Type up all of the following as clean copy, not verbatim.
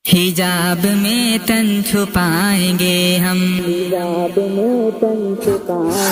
हिजाब में तन छुपाएंगे हम, हिजाब में तन छुपाएंगे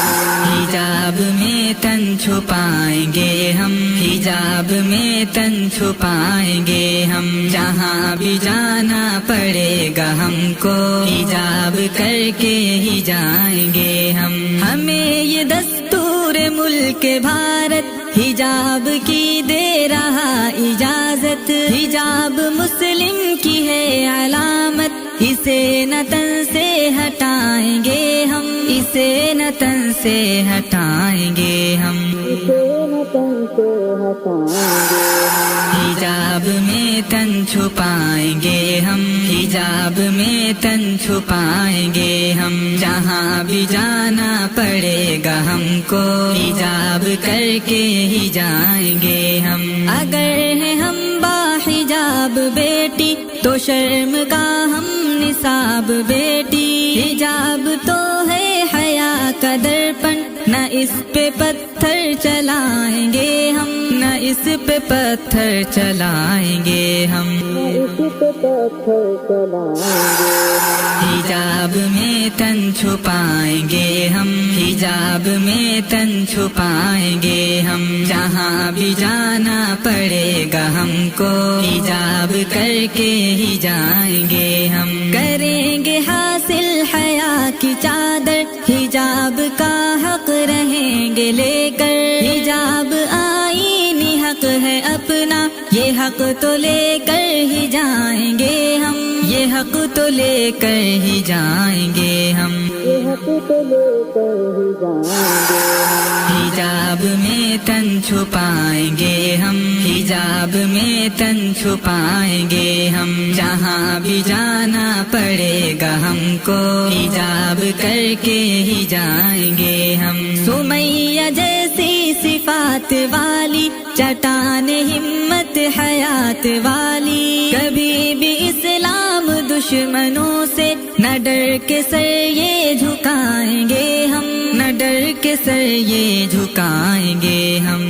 हम, हिजाब में तन छुपाएंगे हम, हिजाब में तन छुपाएंगे हम। जहाँ भी जाना पड़ेगा हमको, हिजाब करके ही जाएंगे हम। हमें ये दस्तूर मुल्क भारत हिजाब की दे रहा इजाजत, हिजाब मुस्लिम की है अलामत, इसे न तन से हटाएंगे हम, इसे न तन से हटाएंगे हम, इसे न तन से हटाएंगे हम। हिजाब में तन छुपाएंगे हम, हिजाब में तन छुपाएंगे हम। जहाँ भी जाना पड़ेगा हमको, हिजाब करके ही जाएंगे हम। अगर है हम बाहिजाब बेटी तो शर्म का हम निसाब बेटी, हिजाब तो है हया का दर्पण, न इस पे पत्थर चलाएंगे हम, न इस पे पत्थर चलाएंगे हम, इस पे पत्थर चलाएंगे हम। हिजाब में तन छुपाएंगे हम, हिजाब में तन छुपाएंगे हम। जहाँ भी जाना पड़ेगा हमको, हिजाब करके ही जाएंगे हम। करेंगे हासिल हया की चादर, हिजाब का हक रहेंगे लेकर, हिजाब आईनी हक है अपना, ये हक तो लेकर ही जाएंगे हम, ये हक तो लेकर ही जाएंगे हम, ये हक तो लेकर ही जाएंगे हम। हिजाब में तन छुपाएंगे हम, हिजाब में तन छुपाएंगे हम। जहाँ भी जाना पड़ेगा हमको, हिजाब करके ही जाएंगे हम। सुमैया जैसी सिफात वाली, चट्टान हिम्मत हयात वाली, कभी भी इस्लाम दुश्मनों से न डर के सर ये झुकाएंगे हम, न डर के सर ये झुकाएंगे हम,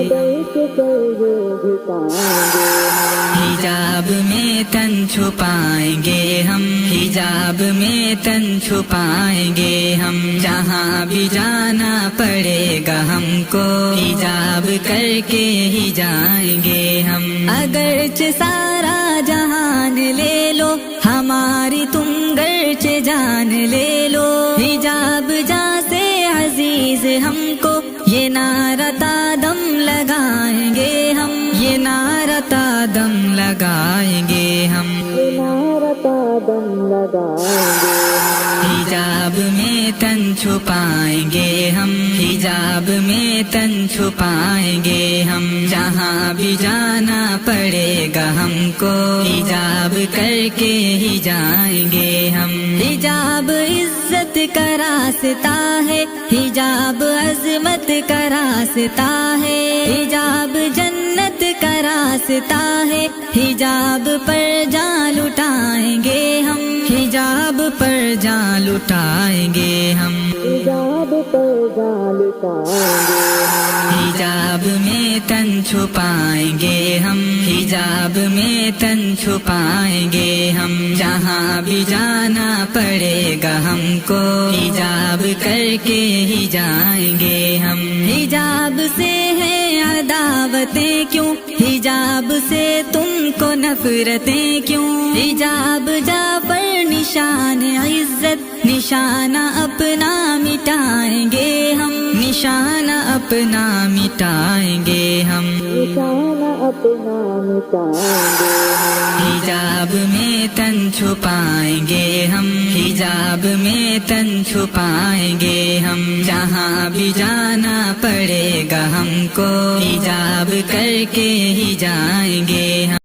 डर के सर ये झुकाएंगे हम। हिजाब में तन छुपाएंगे हम, हिजाब में तन छुपाएंगे हम। जहाँ भी जाना पड़ेगा हमको, हिजाब करके ही जाएंगे हम। अगरचे सारा जहान ले लो, हमारी तुम गर्चे जान ले लो, हिजाब जा से अजीज हमको, ये नारा तादम लगाएंगे हम, ये नारा तादम लगाएंगे हम, ये नारा तादम लगाएंगे हम। हिजाब में तन छुपाएंगे हम, हिजाब में तन छुपाएंगे हम। जहाँ भी जाना पड़ेगा हमको, हिजाब करके ही जाएंगे हम। हिजाब इज्जत का रास्ता है, हिजाब अजमत का रास्ता है, हिजाब जन्नत का रास्ता है, हिजाब पर जान लुटाएंगे हम, हिजाब पर जान लुटाएंगे हम, हिजाब पर जान लुटाएंगे हम। हिजाब में तन छुपाएंगे हम, हिजाब में तन छुपाएंगे हम। जहाँ भी जाना पड़ेगा हमको, हिजाब करके ही जाएंगे हम। हिजाब से है अदावतें क्यों, हिजाब से तुमको नफरतें क्यों, हिजाब जा पर निशान इज्जत, निशाना अपना मिटाएंगे हम, निशाना अपना मिटाएंगे हम, निशाना अपना मिटाएंगे हम। हिजाब में तन छुपाएंगे हम, हिजाब में तन छुपाएंगे हम। जहाँ भी जाना पड़ेगा हमको, हिजाब करके ही जाएंगे हम।